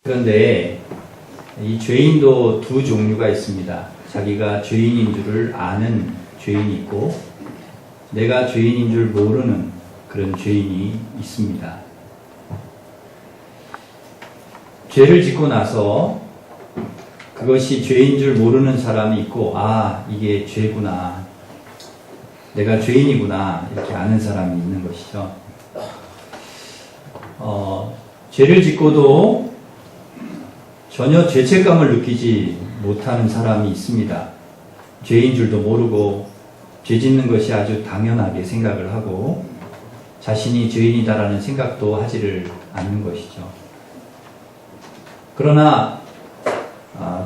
그런데 이 죄인도 두 종류가 있습니다. 자기가 죄인인 줄을 아는 죄인이 있고 내가 죄인인 줄 모르는 그런 죄인이 있습니다. 죄를 짓고 나서 그것이 죄인 줄 모르는 사람이 있고, 아, 이게 죄구나, 내가 죄인이구나, 이렇게 아는 사람이 있는 것이죠. 죄를 짓고도 전혀 죄책감을 느끼지 못하는 사람이 있습니다. 죄인 줄도 모르고 죄 짓는 것이 아주 당연하게 생각을 하고 자신이 죄인이다라는 생각도 하지를 않는 것이죠. 그러나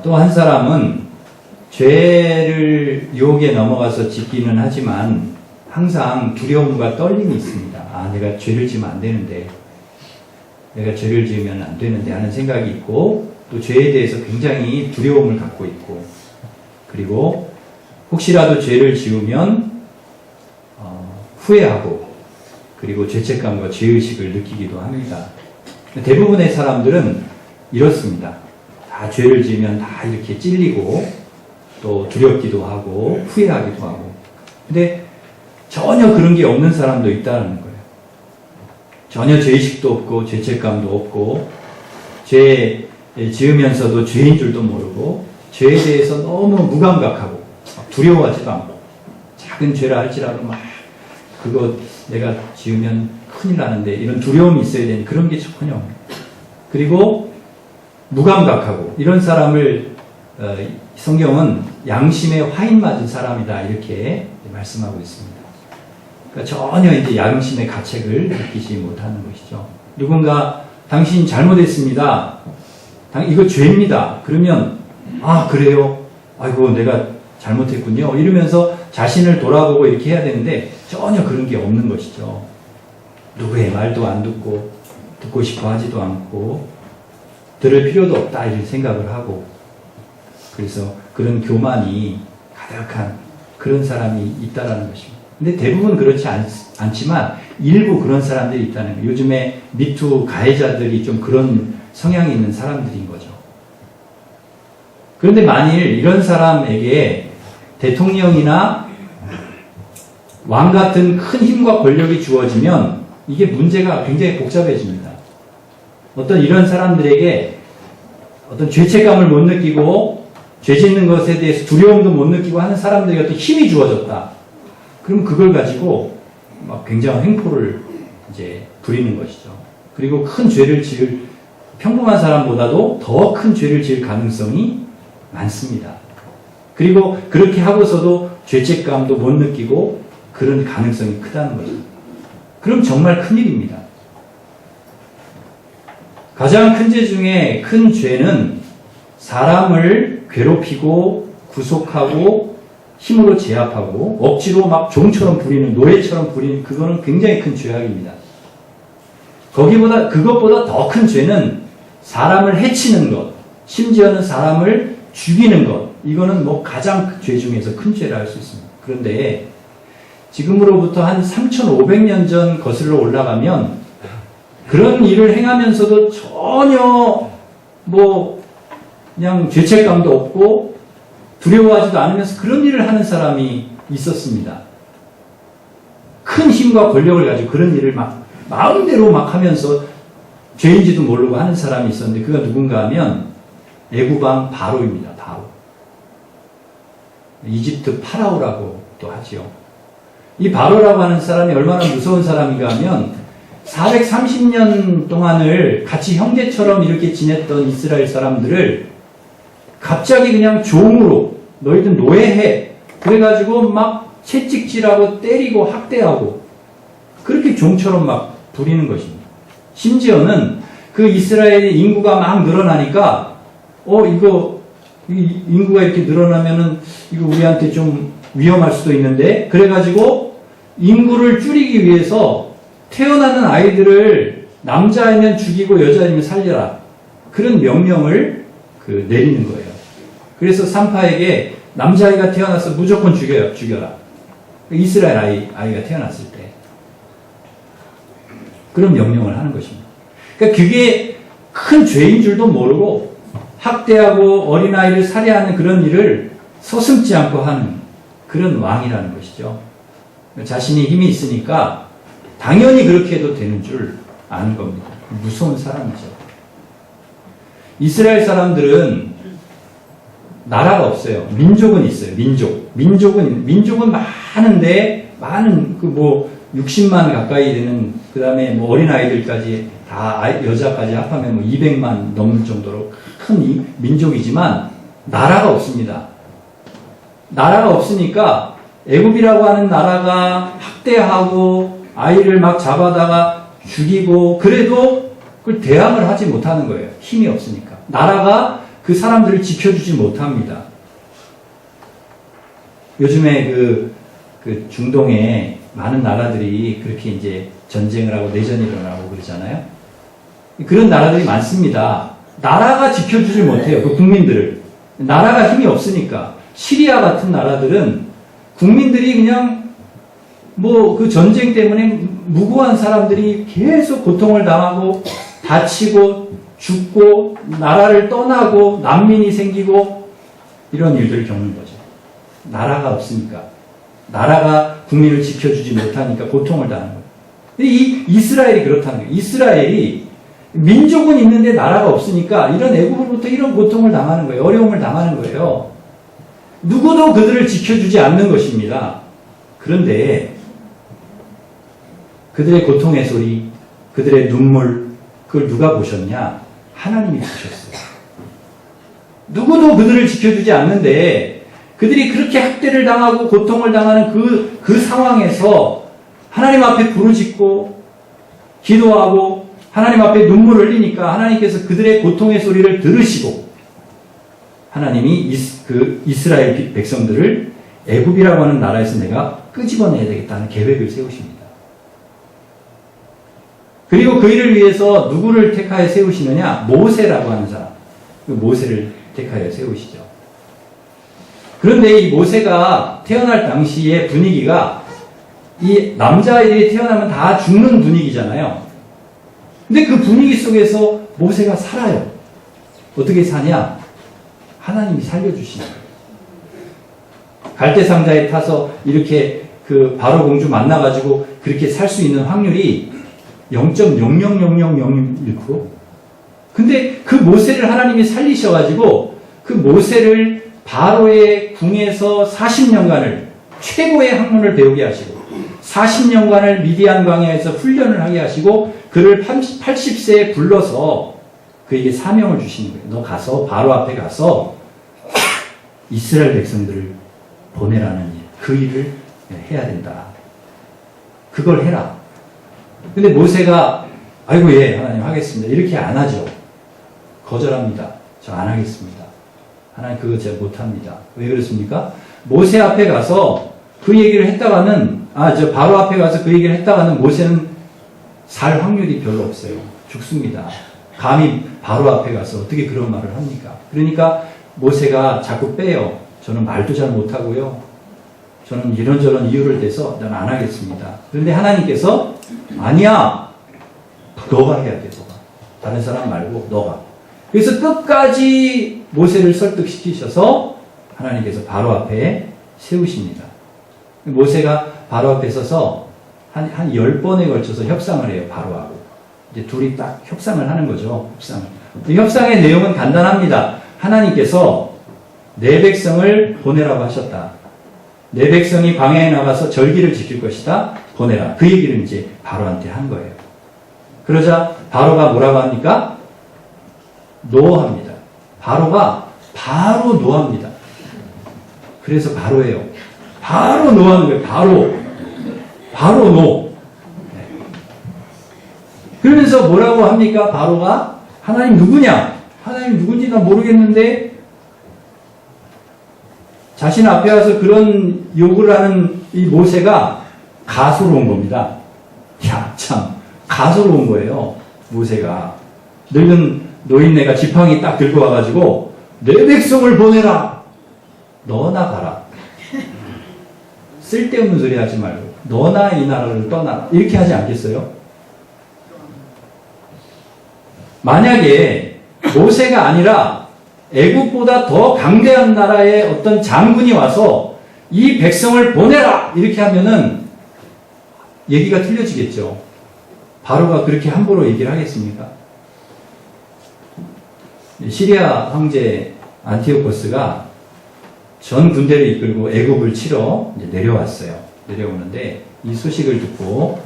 또 한 사람은 죄를 유혹에 넘어가서 짓기는 하지만 항상 두려움과 떨림이 있습니다. 아, 내가 죄를 지으면 안 되는데, 내가 죄를 지으면 안 되는데 하는 생각이 있고, 또 죄에 대해서 굉장히 두려움을 갖고 있고, 그리고 혹시라도 죄를 지으면 후회하고, 그리고 죄책감과 죄의식을 느끼기도 합니다. 대부분의 사람들은 이렇습니다. 다 죄를 지으면 다 이렇게 찔리고 또 두렵기도 하고 후회하기도 하고, 근데 전혀 그런 게 없는 사람도 있다는 거예요. 전혀 죄의식도 없고 죄책감도 없고 죄 지으면서도 죄인 줄도 모르고 죄에 대해서 너무 무감각하고 두려워하지도 않고, 작은 죄라 할지라도 막 그거 내가 지으면 큰일 나는데 이런 두려움이 있어야 되니 그런 게 전혀 없는, 그리고 무감각하고 이런 사람을 성경은 양심에 화인 맞은 사람이다 이렇게 말씀하고 있습니다. 그러니까 전혀 이제 양심의 가책을 느끼지 못하는 것이죠. 누군가 당신 잘못했습니다. 이거 죄입니다. 그러면 아 그래요? 아이고 내가 잘못했군요. 이러면서 자신을 돌아보고 이렇게 해야 되는데 전혀 그런 게 없는 것이죠. 누구의 말도 안 듣고 듣고 싶어 하지도 않고 들을 필요도 없다 이런 생각을 하고, 그래서 그런 교만이 가득한 그런 사람이 있다라는 것입니다. 근데 대부분 그렇지 않지만 일부 그런 사람들이 있다는 거예요. 요즘에 미투 가해자들이 좀 그런 성향이 있는 사람들인 거죠. 그런데 만일 이런 사람에게 대통령이나 왕 같은 큰 힘과 권력이 주어지면 이게 문제가 굉장히 복잡해집니다. 어떤 이런 사람들에게 어떤 죄책감을 못 느끼고 죄 짓는 것에 대해서 두려움도 못 느끼고 하는 사람들에게 어떤 힘이 주어졌다. 그럼 그걸 가지고 막 굉장한 횡포를 이제 부리는 것이죠. 그리고 큰 죄를 지을, 평범한 사람보다도 더 큰 죄를 지을 가능성이 많습니다. 그리고 그렇게 하고서도 죄책감도 못 느끼고 그런 가능성이 크다는 거죠. 그럼 정말 큰일입니다. 가장 큰 죄 중에 큰 죄는 사람을 괴롭히고 구속하고 힘으로 제압하고 억지로 막 종처럼 부리는, 노예처럼 부리는, 그거는 굉장히 큰 죄악입니다. 그것보다 더 큰 죄는 사람을 해치는 것, 심지어는 사람을 죽이는 것, 이거는 뭐 가장 죄 중에서 큰 죄라 할 수 있습니다. 그런데 지금으로부터 한 3,500년 전 거슬러 올라가면 그런 일을 행하면서도 전혀 뭐 그냥 죄책감도 없고 두려워하지도 않으면서 그런 일을 하는 사람이 있었습니다. 큰 힘과 권력을 가지고 그런 일을 막 마음대로 막 하면서 죄인지도 모르고 하는 사람이 있었는데 그가 누군가 하면 애굽왕 바로입니다. 바로. 이집트 파라오라고 또 하지요. 이 바로라고 하는 사람이 얼마나 무서운 사람인가 하면 430년 동안을 같이 형제처럼 이렇게 지냈던 이스라엘 사람들을 갑자기 그냥 종으로 너희들 노예해 그래가지고 막 채찍질하고 때리고 학대하고 그렇게 종처럼 막 부리는 것입니다. 심지어는 그 이스라엘의 인구가 막 늘어나니까 이거 인구가 이렇게 늘어나면은 이거 우리한테 좀 위험할 수도 있는데 그래가지고 인구를 줄이기 위해서 태어나는 아이들을 남자이면 죽이고 여자이면 살려라. 그런 명령을 내리는 거예요. 그래서 산파에게 남자아이가 태어나서 무조건 죽여라. 이스라엘 아이가 태어났을 때. 그런 명령을 하는 것입니다. 그러니까 그게 큰 죄인 줄도 모르고 학대하고 어린아이를 살해하는 그런 일을 서슴지 않고 하는 그런 왕이라는 것이죠. 자신이 힘이 있으니까 당연히 그렇게 해도 되는 줄 아는 겁니다. 무서운 사람이죠. 이스라엘 사람들은 나라가 없어요. 민족은 있어요. 민족은 많은데, 많은, 60만 가까이 되는, 그 다음에 어린아이들까지 다, 여자까지 합하면 200만 넘을 정도로 큰 민족이지만, 나라가 없습니다. 나라가 없으니까, 애굽이라고 하는 나라가 학대하고, 아이를 막 잡아다가 죽이고, 그래도 그걸 대항을 하지 못하는 거예요. 힘이 없으니까. 나라가 그 사람들을 지켜주지 못합니다. 요즘에 그 중동에 많은 나라들이 그렇게 이제 전쟁을 하고 내전이 일어나고 그러잖아요. 그런 나라들이 많습니다. 나라가 지켜주지 못해요. 그 국민들을. 나라가 힘이 없으니까. 시리아 같은 나라들은 국민들이 그냥 그 전쟁 때문에 무고한 사람들이 계속 고통을 당하고 다치고 죽고 나라를 떠나고 난민이 생기고 이런 일들을 겪는 거죠. 나라가 없으니까. 나라가 국민을 지켜주지 못하니까 고통을 당하는 거예요. 이 이스라엘이 그렇다는 거예요. 이스라엘이 민족은 있는데 나라가 없으니까 이런 애국으로부터 이런 고통을 당하는 거예요. 어려움을 당하는 거예요. 누구도 그들을 지켜주지 않는 것입니다. 그런데 그들의 고통의 소리, 그들의 눈물, 그걸 누가 보셨냐? 하나님이 보셨어요. 누구도 그들을 지켜주지 않는데 그들이 그렇게 학대를 당하고 고통을 당하는 그 상황에서 하나님 앞에 부르짖고 기도하고 하나님 앞에 눈물을 흘리니까 하나님께서 그들의 고통의 소리를 들으시고 하나님이 그 이스라엘 백성들을 애굽이라고 하는 나라에서 내가 끄집어내야 되겠다는 계획을 세우십니다. 그리고 그 일을 위해서 누구를 택하여 세우시느냐? 모세라고 하는 사람. 그 모세를 택하여 세우시죠. 그런데 이 모세가 태어날 당시의 분위기가 이 남자아이들이 태어나면 다 죽는 분위기잖아요. 근데 그 분위기 속에서 모세가 살아요. 어떻게 사냐? 하나님이 살려주시는 거예요. 갈대상자에 타서 이렇게 그 바로 공주 만나가지고 그렇게 살 수 있는 확률이 0.00001%. 근데 그 모세를 하나님이 살리셔가지고 그 모세를 바로의 궁에서 40년간을 최고의 학문을 배우게 하시고 40년간을 미디안 광야에서 훈련을 하게 하시고 그를 80세에 불러서 그에게 사명을 주시는 거예요. 너 가서 바로 앞에 가서 이스라엘 백성들을 보내라는 일, 그 일을 해야 된다. 그걸 해라. 근데 모세가 아이고 예 하나님 하겠습니다. 이렇게 안 하죠. 거절합니다. 저 안 하겠습니다. 하나님 그거 제가 못합니다. 왜 그렇습니까? 모세 앞에 가서 그 얘기를 했다가는 저 바로 앞에 가서 그 얘기를 했다가는 모세는 살 확률이 별로 없어요. 죽습니다. 감히 바로 앞에 가서 어떻게 그런 말을 합니까? 그러니까 모세가 자꾸 빼요. 저는 말도 잘 못하고요. 저는 이런저런 이유를 대서 난 안 하겠습니다. 그런데 하나님께서 아니야. 너가 해야 돼. 너가. 다른 사람 말고 너가. 그래서 끝까지 모세를 설득시키셔서 하나님께서 바로 앞에 세우십니다. 모세가 바로 앞에 서서 한 10번에 걸쳐서 협상을 해요. 바로하고. 이제 둘이 딱 협상을 하는 거죠. 협상의 내용은 간단합니다. 하나님께서 내 백성을 보내라고 하셨다. 내 백성이 광야에 나가서 절기를 지킬 것이다. 보내라. 그 얘기를 이제 바로한테 한 거예요. 그러자 바로가 뭐라고 합니까? 노합니다. 바로가 바로 노합니다. 그래서 바로예요. 바로 노하는 거예요. 바로 노. 네. 그러면서 뭐라고 합니까? 바로가 하나님 누구냐? 하나님 누군지 나 모르겠는데 자신 앞에 와서 그런 욕을 하는 이 모세가 가소로운 겁니다. 야, 참 가소로운 거예요. 모세가 늙은 노인네가 지팡이 딱 들고 와가지고 내 백성을 보내라. 너나 가라. 쓸데없는 소리 하지 말고 너나 이 나라를 떠나라. 이렇게 하지 않겠어요? 만약에 모세가 아니라 애국보다 더 강대한 나라의 어떤 장군이 와서 이 백성을 보내라! 이렇게 하면은 얘기가 틀려지겠죠. 바로가 그렇게 함부로 얘기를 하겠습니까? 시리아 황제 안티오코스가 전 군대를 이끌고 애국을 치러 이제 내려왔어요. 내려오는데 이 소식을 듣고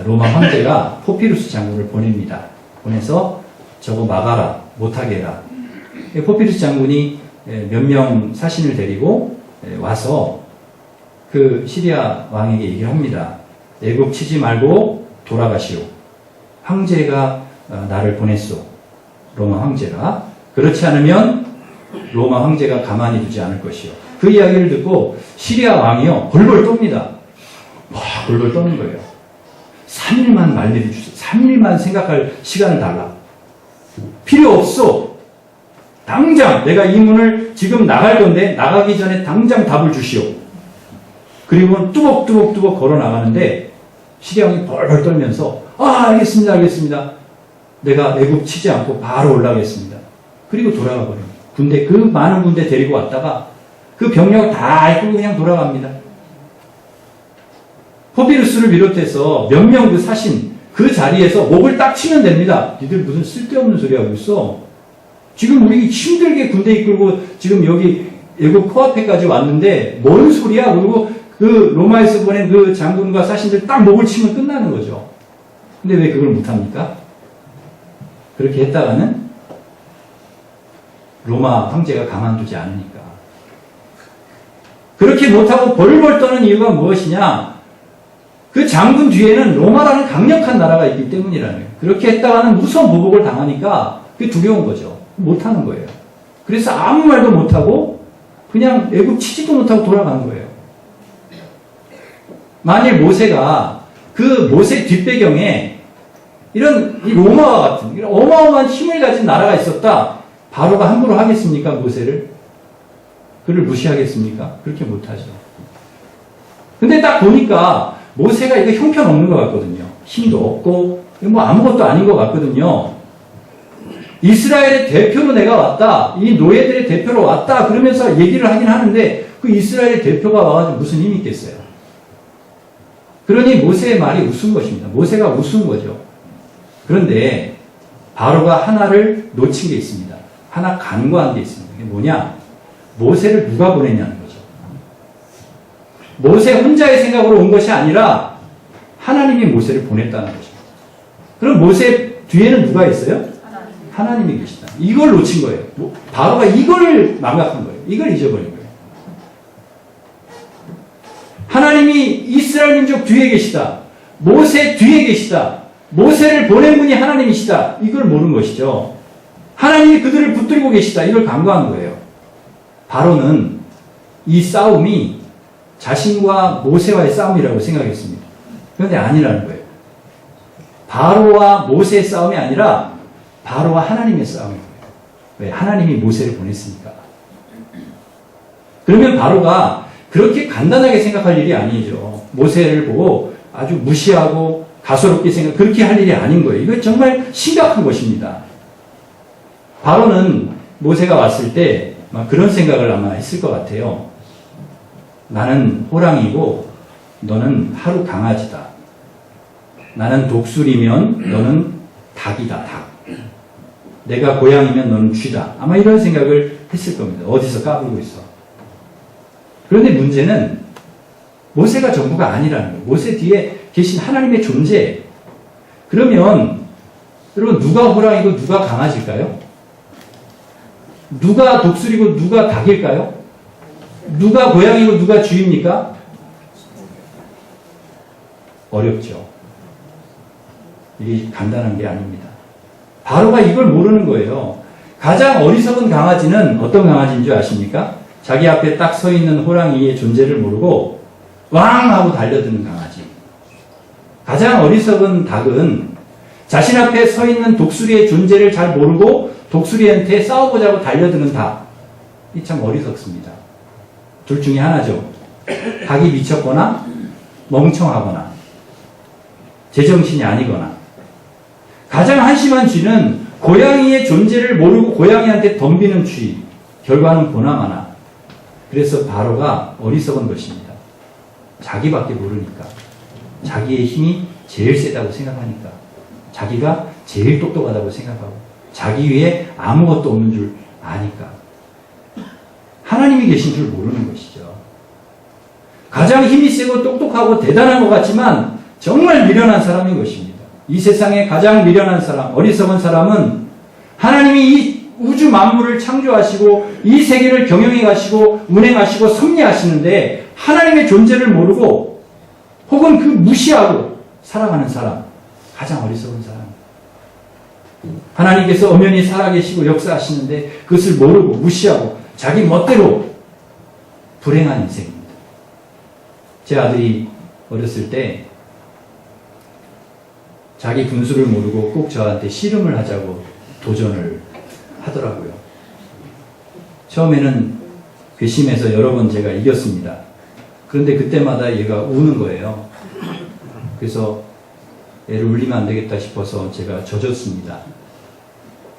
로마 황제가 포피루스 장군을 보냅니다. 보내서 저거 막아라, 못하게 해라. 포피루스 장군이 몇 명 사신을 데리고 와서 그 시리아 왕에게 얘기를 합니다. 애국 치지 말고 돌아가시오. 황제가 나를 보냈소. 로마 황제가. 그렇지 않으면 로마 황제가 가만히 두지 않을 것이요. 그 이야기를 듣고 시리아 왕이요 벌벌 떱니다. 와, 벌벌 떠는 거예요. 3일만 말리를 주세요. 3일만 생각할 시간을 달라. 필요 없어. 당장 내가 이 문을 지금 나갈 건데 나가기 전에 당장 답을 주시오. 그리고 뚜벅뚜벅 걸어 나가는데 시리아 왕이 벌벌 떨면서 알겠습니다, 알겠습니다. 내가 애국 치지 않고 바로 올라가겠습니다. 그리고 돌아가 버립니다. 군대, 그 많은 군대 데리고 왔다가 그 병력 다 이끌고 그냥 돌아갑니다. 포피루스를 비롯해서 몇 명 그 사신 그 자리에서 목을 딱 치면 됩니다. 니들 무슨 쓸데없는 소리 하고 있어. 지금 우리 힘들게 군대 이끌고 지금 여기 애국 코앞에까지 왔는데 뭔 소리야? 그리고 그 로마에서 보낸 그 장군과 사신들 딱 목을 치면 끝나는 거죠. 근데 왜 그걸 못합니까? 그렇게 했다가는 로마 황제가 가만두지 않으니까. 그렇게 못하고 벌벌 떠는 이유가 무엇이냐? 그 장군 뒤에는 로마라는 강력한 나라가 있기 때문이라는 거예요. 그렇게 했다가는 무서운 보복을 당하니까 그게 두려운 거죠. 못하는 거예요. 그래서 아무 말도 못하고 그냥 애국 치지도 못하고 돌아가는 거예요. 만일 모세가 그 모세 뒷배경에 이런 이 로마와 같은 이런 어마어마한 힘을 가진 나라가 있었다. 바로가 함부로 하겠습니까? 모세를? 그를 무시하겠습니까? 그렇게 못하죠. 근데 딱 보니까 모세가 이거 형편없는 것 같거든요. 힘도 없고 뭐 아무것도 아닌 것 같거든요. 이스라엘의 대표로 내가 왔다. 이 노예들의 대표로 왔다. 그러면서 얘기를 하긴 하는데 그 이스라엘의 대표가 와가지고 무슨 힘이 있겠어요. 그러니 모세의 말이 우스운 것입니다. 모세가 우스운 거죠. 그런데 바로가 하나를 놓친 게 있습니다. 하나 간과한 게 있습니다. 그게 뭐냐? 모세를 누가 보냈냐는 거죠. 모세 혼자의 생각으로 온 것이 아니라 하나님이 모세를 보냈다는 거죠. 그럼 모세 뒤에는 누가 있어요? 하나님이 계시다. 이걸 놓친 거예요. 바로가 이걸 망각한 거예요. 이걸 잊어버린 거예요. 하나님이 이스라엘 민족 뒤에 계시다. 모세 뒤에 계시다. 모세를 보낸 분이 하나님이시다. 이걸 모르는 것이죠. 하나님이 그들을 붙들고 계시다. 이걸 간과한 거예요. 바로는 이 싸움이 자신과 모세와의 싸움이라고 생각했습니다. 그런데 아니라는 거예요. 바로와 모세의 싸움이 아니라 바로와 하나님의 싸움이에요. 왜? 하나님이 모세를 보냈으니까. 그러면 바로가 그렇게 간단하게 생각할 일이 아니죠. 모세를 보고 아주 무시하고 가소롭게 그렇게 할 일이 아닌 거예요. 이거 정말 심각한 것입니다. 바로는 모세가 왔을 때 그런 생각을 아마 했을 것 같아요. 나는 호랑이고 너는 하루 강아지다. 나는 독수리면 너는 닭이다. 닭. 내가 고양이면 너는 쥐다. 아마 이런 생각을 했을 겁니다. 어디서 까불고 있어. 그런데 문제는 모세가 전부가 아니라는 거예요. 모세 뒤에 계신 하나님의 존재. 그러면 여러분 누가 호랑이고 누가 강아지일까요? 누가 독수리고 누가 닭일까요? 누가 고양이고 누가 쥐입니까? 어렵죠. 이게 간단한 게 아닙니다. 바로가 이걸 모르는 거예요. 가장 어리석은 강아지는 어떤 강아지인 줄 아십니까? 자기 앞에 딱 서 있는 호랑이의 존재를 모르고 왕 하고 달려드는 강아지. 가장 어리석은 닭은 자신 앞에 서 있는 독수리의 존재를 잘 모르고 독수리한테 싸워보자고 달려드는 닭. 이 참 어리석습니다. 둘 중에 하나죠. 닭이 미쳤거나 멍청하거나 제정신이 아니거나. 가장 한심한 쥐는 고양이의 존재를 모르고 고양이한테 덤비는 추위. 결과는 보나마나. 그래서 바로가 어리석은 것입니다. 자기밖에 모르니까. 자기의 힘이 제일 세다고 생각하니까. 자기가 제일 똑똑하다고 생각하고. 자기 위에 아무것도 없는 줄 아니까. 하나님이 계신 줄 모르는 것이죠. 가장 힘이 세고 똑똑하고 대단한 것 같지만 정말 미련한 사람인 것입니다. 이 세상에 가장 미련한 사람, 어리석은 사람은 하나님이 이 우주 만물을 창조하시고 이 세계를 경영해 가시고 운행하시고 섭리하시는데 하나님의 존재를 모르고 혹은 그 무시하고 살아가는 사람, 가장 어리석은 사람. 하나님께서 엄연히 살아계시고 역사하시는데 그것을 모르고 무시하고 자기 멋대로 불행한 인생입니다. 제 아들이 어렸을 때 자기 분수를 모르고 꼭 저한테 씨름을 하자고 도전을 하더라고요. 처음에는 괘씸해서 여러 번 제가 이겼습니다. 그런데 그때마다 얘가 우는 거예요. 그래서 애를 울리면 안 되겠다 싶어서 제가 져줬습니다.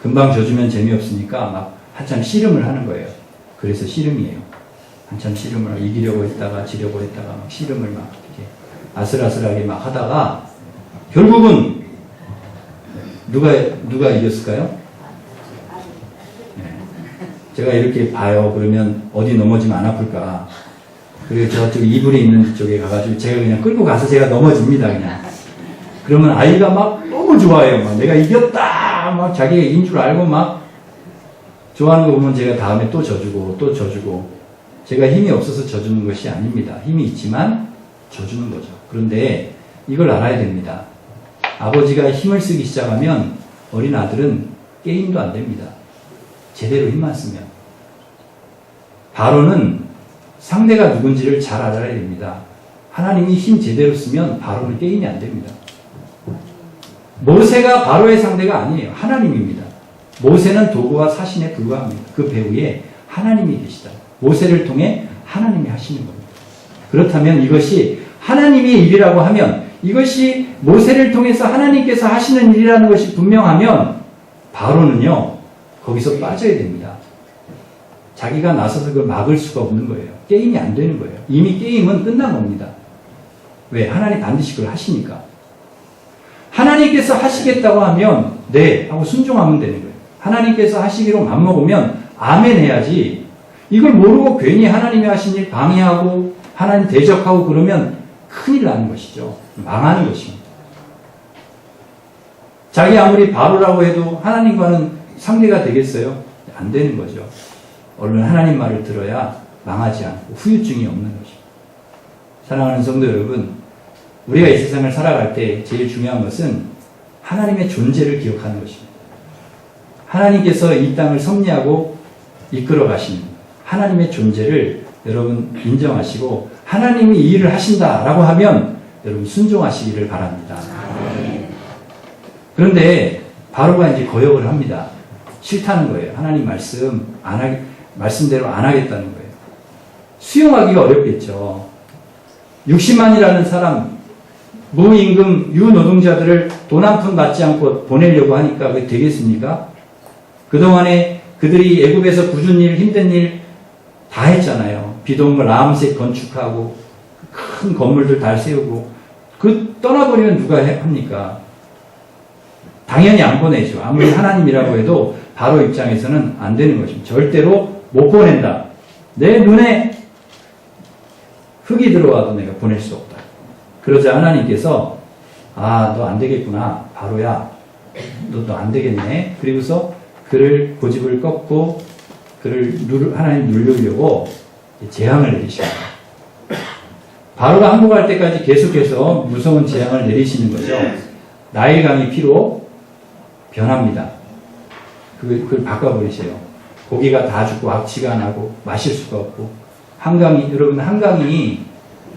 금방 져주면 재미없으니까 막 한참 씨름을 하는 거예요. 그래서 씨름이에요. 한참 씨름을 이기려고 했다가 지려고 했다가 막 씨름을 막 이렇게 아슬아슬하게 막 하다가 결국은 누가 이겼을까요? 네. 제가 이렇게 봐요. 그러면 어디 넘어지면 안 아플까? 그리고 저쪽 이불에 있는 쪽에 가가지고 제가 그냥 끌고 가서 제가 넘어집니다. 그냥. 그러면 아이가 막 너무 좋아해요. 막 내가 이겼다! 막 자기가 이긴 줄 알고 막 좋아하는 거 보면 제가 다음에 또 져주고 또 져주고 제가 힘이 없어서 져주는 것이 아닙니다. 힘이 있지만 져주는 거죠. 그런데 이걸 알아야 됩니다. 아버지가 힘을 쓰기 시작하면 어린 아들은 게임도 안 됩니다. 제대로 힘만 쓰면. 바로는 상대가 누군지를 잘 알아야 됩니다. 하나님이 힘 제대로 쓰면 바로는 게임이 안 됩니다. 모세가 바로의 상대가 아니에요. 하나님입니다. 모세는 도구와 사신에 불과합니다. 그 배후에 하나님이 계시다. 모세를 통해 하나님이 하시는 겁니다. 그렇다면 이것이 하나님의 일이라고 하면 이것이 모세를 통해서 하나님께서 하시는 일이라는 것이 분명하면 바로는요 거기서 빠져야 됩니다. 자기가 나서서 그걸 막을 수가 없는 거예요. 게임이 안 되는 거예요. 이미 게임은 끝난 겁니다. 왜? 하나님 반드시 그걸 하시니까. 하나님께서 하시겠다고 하면 네 하고 순종하면 되는 거예요. 하나님께서 하시기로 맘먹으면 아멘 해야지 이걸 모르고 괜히 하나님이 하신 일 방해하고 하나님 대적하고 그러면 큰일 나는 것이죠. 망하는 것입니다. 자기 아무리 바로라고 해도 하나님과는 상대가 되겠어요? 안 되는 거죠. 얼른 하나님 말을 들어야 망하지 않고 후유증이 없는 것입니다. 사랑하는 성도 여러분, 우리가 이 세상을 살아갈 때 제일 중요한 것은 하나님의 존재를 기억하는 것입니다. 하나님께서 이 땅을 섭리하고 이끌어 가시는 하나님의 존재를 여러분 인정하시고 하나님이 이 일을 하신다라고 하면 여러분 순종하시기를 바랍니다. 그런데 바로가 이제 거역을 합니다. 싫다는 거예요. 하나님 말씀대로 안 하겠다는 거예요. 수용하기가 어렵겠죠. 60만이라는 사람, 무임금 유노동자들을 돈 한 푼 받지 않고 보내려고 하니까 그게 되겠습니까? 그동안에 그들이 애굽에서 굳은 일, 힘든 일 다 했잖아요. 비동물 라암셋 건축하고 큰 건물들 다 세우고 그 떠나버리면 누가 합니까? 당연히 안 보내죠. 아무리 하나님이라고 해도 바로 입장에서는 안 되는 것입니다. 절대로 못 보낸다. 내 눈에 흙이 들어와도 내가 보낼 수 없다. 그러자 하나님께서 너 안 되겠구나. 바로야. 너 안 되겠네. 그리고서 그를 고집을 꺾고 그를 하나님 누르려고 재앙을 내리십니다. 바로가 항복할 때까지 계속해서 무서운 재앙을 내리시는 거죠. 나일강이 피로 변합니다. 그걸 바꿔버리세요. 고기가 다 죽고 악취가 나고 마실 수가 없고 여러분 한강이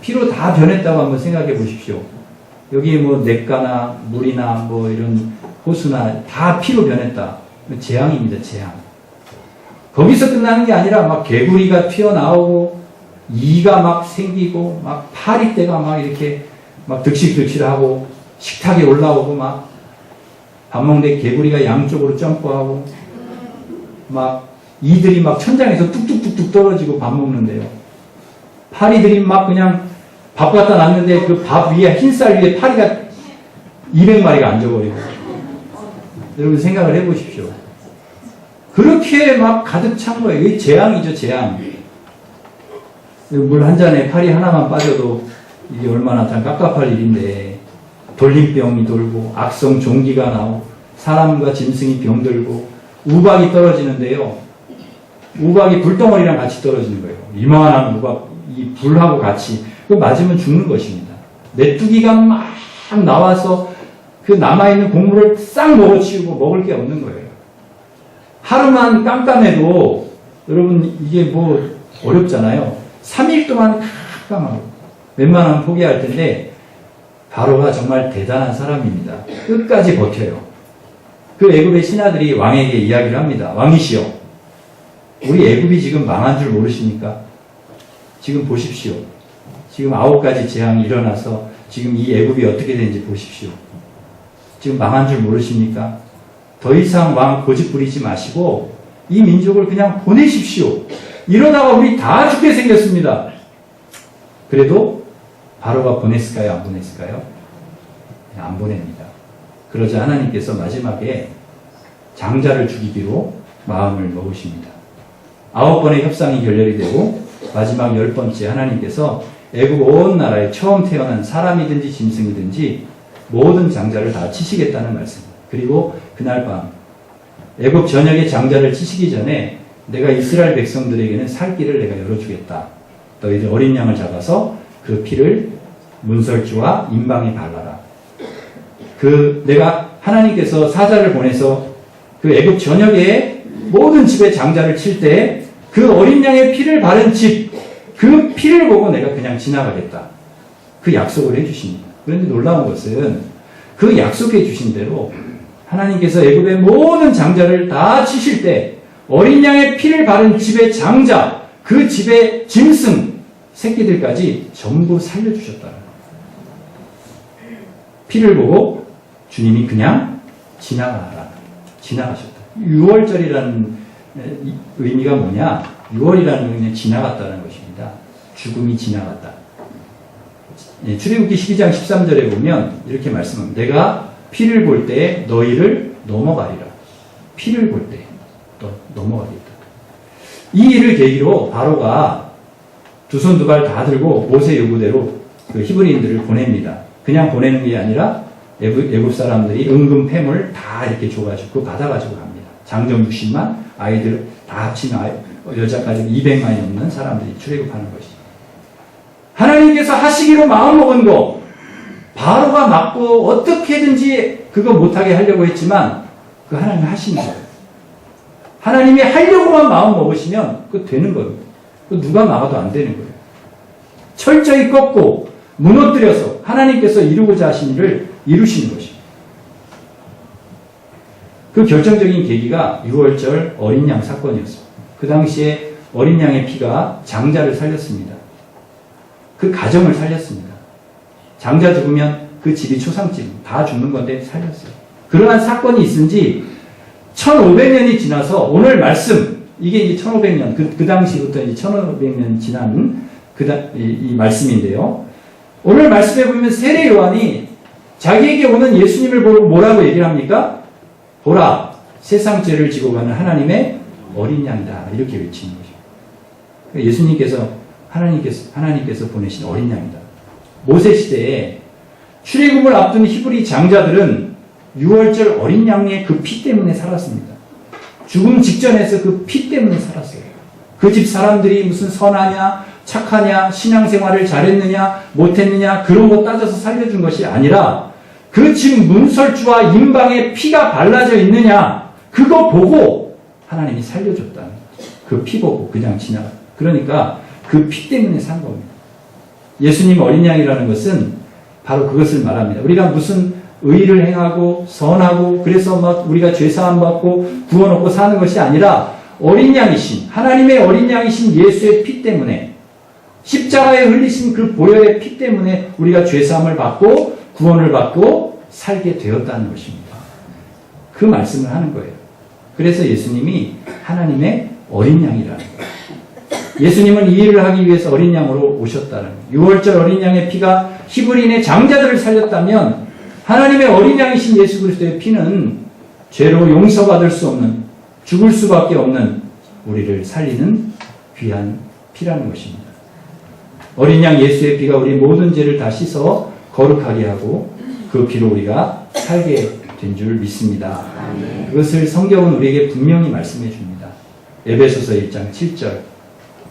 피로 다 변했다고 한번 생각해 보십시오. 여기 뭐 냇가나 물이나 뭐 이런 호수나 다 피로 변했다. 재앙입니다. 재앙. 거기서 끝나는 게 아니라 막 개구리가 튀어나오고 이가 막 생기고 막 파리떼가 막 이렇게 막 득실득실하고 식탁에 올라오고 막 밥 먹는데 개구리가 양쪽으로 점프하고 막 이들이 막 천장에서 뚝뚝뚝뚝 떨어지고 밥 먹는데요. 파리들이 막 그냥 밥 갖다 놨는데 그 밥 위에 흰쌀 위에 파리가 200마리가 앉아버리고. 여러분 생각을 해보십시오. 그렇게 막 가득 찬 거예요. 이게 재앙이죠, 재앙. 물 한 잔에 파리 하나만 빠져도 이게 얼마나 참 깝깝할 일인데, 돌림병이 돌고 악성 종기가 나오고 사람과 짐승이 병들고 우박이 떨어지는데요. 우박이 불덩어리랑 같이 떨어지는 거예요. 이만한 우박, 이 불하고 같이. 그 맞으면 죽는 것입니다. 메뚜기가 막 나와서 그 남아있는 곡물을 싹 먹어치우고 먹을 게 없는 거예요. 하루만 깜깜해도 여러분 이게 뭐 어렵잖아요. 3일 동안 깜깜하고 웬만하면 포기할 텐데 바로가 정말 대단한 사람입니다. 끝까지 버텨요. 그 애굽의 신하들이 왕에게 이야기를 합니다. 왕이시여, 우리 애굽이 지금 망한 줄 모르십니까? 지금 보십시오. 지금 9가지 재앙이 일어나서 지금 이 애굽이 어떻게 되는지 보십시오. 지금 망한 줄 모르십니까? 더 이상 왕 고집 부리지 마시고 이 민족을 그냥 보내십시오. 이러다가 우리 다 죽게 생겼습니다. 그래도 바로가 보냈을까요? 안 보냈을까요? 안 보냅니다. 그러자 하나님께서 마지막에 장자를 죽이기로 마음을 먹으십니다. 9번의 협상이 결렬이 되고 마지막 10번째 하나님께서 애굽 온 나라에 처음 태어난 사람이든지 짐승이든지 모든 장자를 다 치시겠다는 말씀입니다. 그리고 그날 밤 애굽 전역의 장자를 치시기 전에 내가 이스라엘 백성들에게는 살 길을 내가 열어주겠다. 너희들 어린 양을 잡아서 그 피를 문설주와 임방에 발라라. 내가 하나님께서 사자를 보내서 그 애굽 전역의 모든 집의 장자를 칠 때 그 어린 양의 피를 바른 집, 그 피를 보고 내가 그냥 지나가겠다. 그 약속을 해주십니다. 그런데 놀라운 것은 그 약속해 주신 대로 하나님께서 애굽의 모든 장자를 다 치실 때 어린 양의 피를 바른 집의 장자, 그 집의 짐승, 새끼들까지 전부 살려주셨다. 피를 보고 주님이 그냥 지나가셨다. 6월절이라는 의미가 뭐냐? 6월이라는 의미는 지나갔다는 것입니다. 죽음이 지나갔다. 출애굽기 12장 13절에 보면 이렇게 말씀합니다. 내가 피를 볼 때 너희를 넘어가리라. 피를 볼 때 넘어가겠다. 이 일을 계기로 바로가 두 손 두 발 다 들고 모세 요구대로 그 히브리인들을 보냅니다. 그냥 보내는 게 아니라 애굽 사람들이 은금 폐물 다 이렇게 줘가지고 받아가지고 갑니다. 장정 60만, 아이들 다 합치면 여자까지 200만이 넘는 사람들이 출애굽하는 것이죠. 하나님께서 하시기로 마음먹은 거 바로가 맞고 어떻게든지 그거 못하게 하려고 했지만 그 하나님이 하신 거예요. 하나님이 하려고만 마음 먹으시면 그거 되는 거예요. 그 누가 막아도 안 되는 거예요. 철저히 꺾고 무너뜨려서 하나님께서 이루고자 하신 일을 이루시는 것입니다. 그 결정적인 계기가 6월절 어린 양 사건이었습니다. 그 당시에 어린 양의 피가 장자를 살렸습니다. 그 가정을 살렸습니다. 장자 죽으면 그 집이 초상집 다 죽는 건데 살렸어요. 그러한 사건이 있은 지 1500년이 지나서 오늘 말씀, 이게 이제 1500년, 그 당시부터 이제 1500년 지난 이 말씀인데요. 오늘 말씀에 보면 세례 요한이 자기에게 오는 예수님을 보고 뭐라고 얘기를 합니까? 보라, 세상 죄를 지고 가는 하나님의 어린 양이다. 이렇게 외치는 거죠. 예수님께서 하나님께서 보내신 어린 양이다. 모세 시대에 출애굽을 앞둔 히브리 장자들은 6월절 어린 양의 그 피 때문에 살았습니다. 죽음 직전에서 그 피 때문에 살았어요. 그 집 사람들이 무슨 선하냐, 착하냐, 신앙생활을 잘했느냐, 못했느냐 그런 거 따져서 살려준 것이 아니라 그 집 문설주와 임방에 피가 발라져 있느냐 그거 보고 하나님이 살려줬다는 그 피 보고 그냥 지나가. 그러니까 그 피 때문에 산 겁니다. 예수님 어린 양이라는 것은 바로 그것을 말합니다. 우리가 무슨 의를 행하고 선하고 그래서 막 우리가 죄사함 받고 구원 얻고 사는 것이 아니라 어린 양이신 하나님의 어린 양이신 예수의 피 때문에 십자가에 흘리신 그 보혈의 피 때문에 우리가 죄사함을 받고 구원을 받고 살게 되었다는 것입니다. 그 말씀을 하는 거예요. 그래서 예수님이 하나님의 어린 양이라는 거예요. 예수님은 이 일을 하기 위해서 어린 양으로 오셨다는 거예요. 6월절 어린 양의 피가 히브리인의 장자들을 살렸다면 하나님의 어린 양이신 예수 그리스도의 피는 죄로 용서받을 수 없는, 죽을 수밖에 없는 우리를 살리는 귀한 피라는 것입니다. 어린 양 예수의 피가 우리 모든 죄를 다 씻어 거룩하게 하고 그 피로 우리가 살게 된 줄 믿습니다. 그것을 성경은 우리에게 분명히 말씀해 줍니다. 에베소서 1장 7절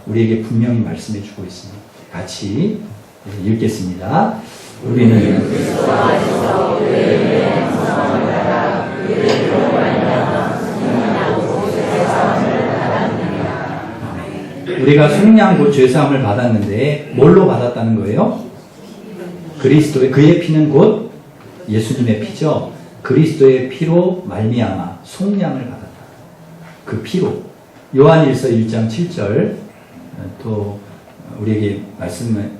우리에게 분명히 말씀해 주고 있습니다. 같이 읽겠습니다. 우리는 우리가 속량 곧 죄사함을 받았는데 뭘로 받았다는 거예요? 그리스도의 그의 피는 곧 예수님의 피죠. 그리스도의 피로 말미암아 속량을 받았다. 그 피로. 요한일서 1장 7절 또 우리에게 말씀을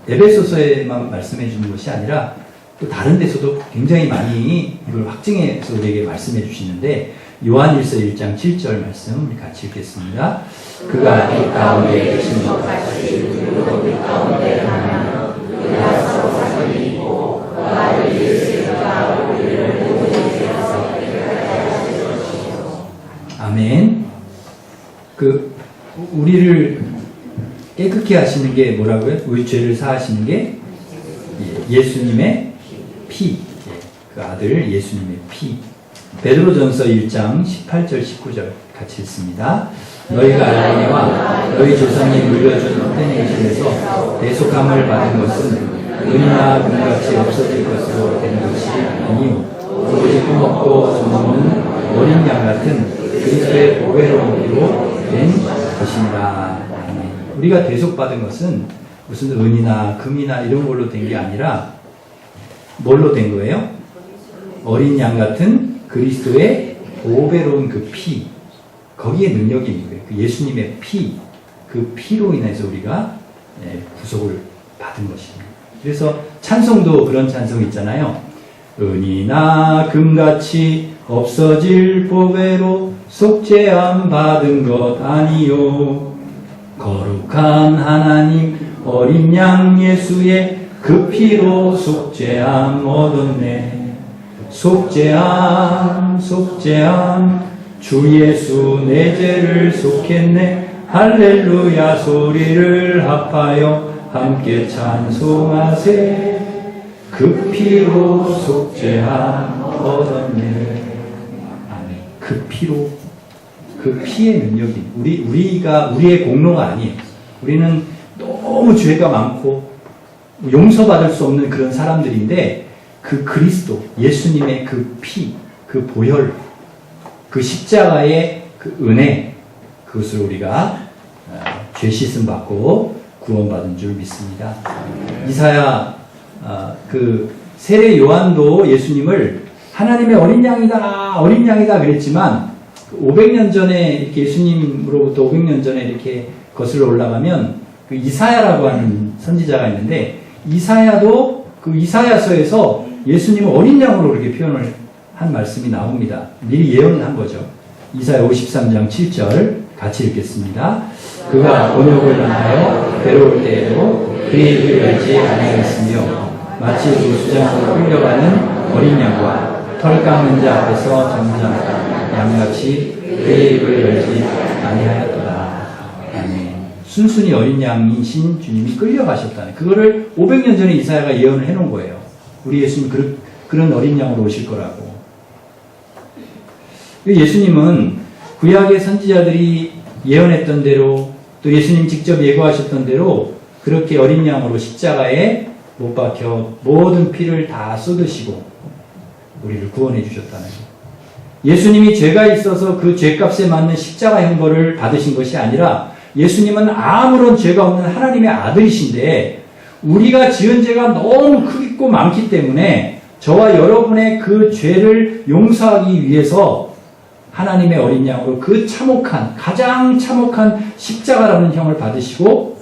에베소서에만 말씀해 주는 것이 아니라 또 다른 데서도 굉장히 많이 이걸 확증해서 우리에게 말씀해 주시는데 요한일서 1장 7절 말씀 우리 같이 읽겠습니다. 그가 이 가운데 계신 것 같이 우리도 그 가운데 가면 우리가 서로 사랑이 있고 그 아들 예수가 우리를 모든 죄에서 깨끗하게 하실 것이요. 아멘. 우리를 깨끗게 하시는 게 뭐라고요? 우리 죄를 사하시는 게 예수님의 피. 그 아들 예수님의 피. 베드로전서 1장 18절 19절 같이 읽습니다. 너희가 알거니와 너희 조상이 물려준 헛된 행실에서 대속함을 받은 것은 은이나 금같이 없어질 것으로 된 것이 아니요 오직 먹고 젖먹는 어린 양 같은 그리스도의 보배로운 피로 된 것이니라. 우리가 대속받은 것은 무슨 은이나 금이나 이런 걸로 된 게 아니라 뭘로 된 거예요? 어린 양 같은 그리스도의 보배로운 그 피, 거기에 능력이 있는 거예요. 그 예수님의 피, 그 피로 인해서 우리가 구속을 받은 것입니다. 그래서 찬송도 그런 찬송 있잖아요. 은이나 금같이 없어질 보배로 속죄함 받은 것 아니요 거룩한 하나님 어린 양 예수의 그 피로 속죄함 얻었네. 속죄함 속죄함 주 예수 내 죄를 속했네. 할렐루야 소리를 합하여 함께 찬송하세. 그 피로 속죄함 얻었네. 그 피로, 그 피의 능력이 우리의 공로가 아니에요. 우리는 너무 죄가 많고 용서받을 수 없는 그런 사람들인데 그 그리스도 예수님의 그 피, 그 보혈, 그 십자가의 그 은혜, 그것을 우리가 죄 씻음 받고 구원받은 줄 믿습니다. 이사야 그 세례 요한도 예수님을 하나님의 어린 양이다 그랬지만 500년 전에 이렇게 예수님으로부터 500년 전에 이렇게 거슬러 올라가면 그 이사야라고 하는 선지자가 있는데 이사야도 그 이사야서에서 예수님을 어린 양으로 그렇게 표현을 한 말씀이 나옵니다. 미리 예언을 한 거죠. 이사야 53장 7절 같이 읽겠습니다. 그가 곤욕을 당하여 괴로울 때에도 그의 입을 열지 아니하였으며 마치 노수장으로 끌려가는 어린 양과 털 깎는 자 앞에서 정장 양같이 그의 입을 열지 아니하였도다. 아멘. 순순히 어린 양이신 주님이 끌려가셨다는 그거를 500년 전에 이사야가 예언을 해놓은 거예요. 우리 예수님 그런 어린 양으로 오실 거라고. 예수님은 구약의 선지자들이 예언했던 대로 또 예수님 직접 예고하셨던 대로 그렇게 어린 양으로 십자가에 못 박혀 모든 피를 다 쏟으시고 우리를 구원해 주셨다는 거예요. 예수님이 죄가 있어서 그 죄값에 맞는 십자가 형벌을 받으신 것이 아니라 예수님은 아무런 죄가 없는 하나님의 아들이신데 우리가 지은 죄가 너무 크고 많기 때문에 저와 여러분의 그 죄를 용서하기 위해서 하나님의 어린 양으로 그 가장 참혹한 십자가라는 형을 받으시고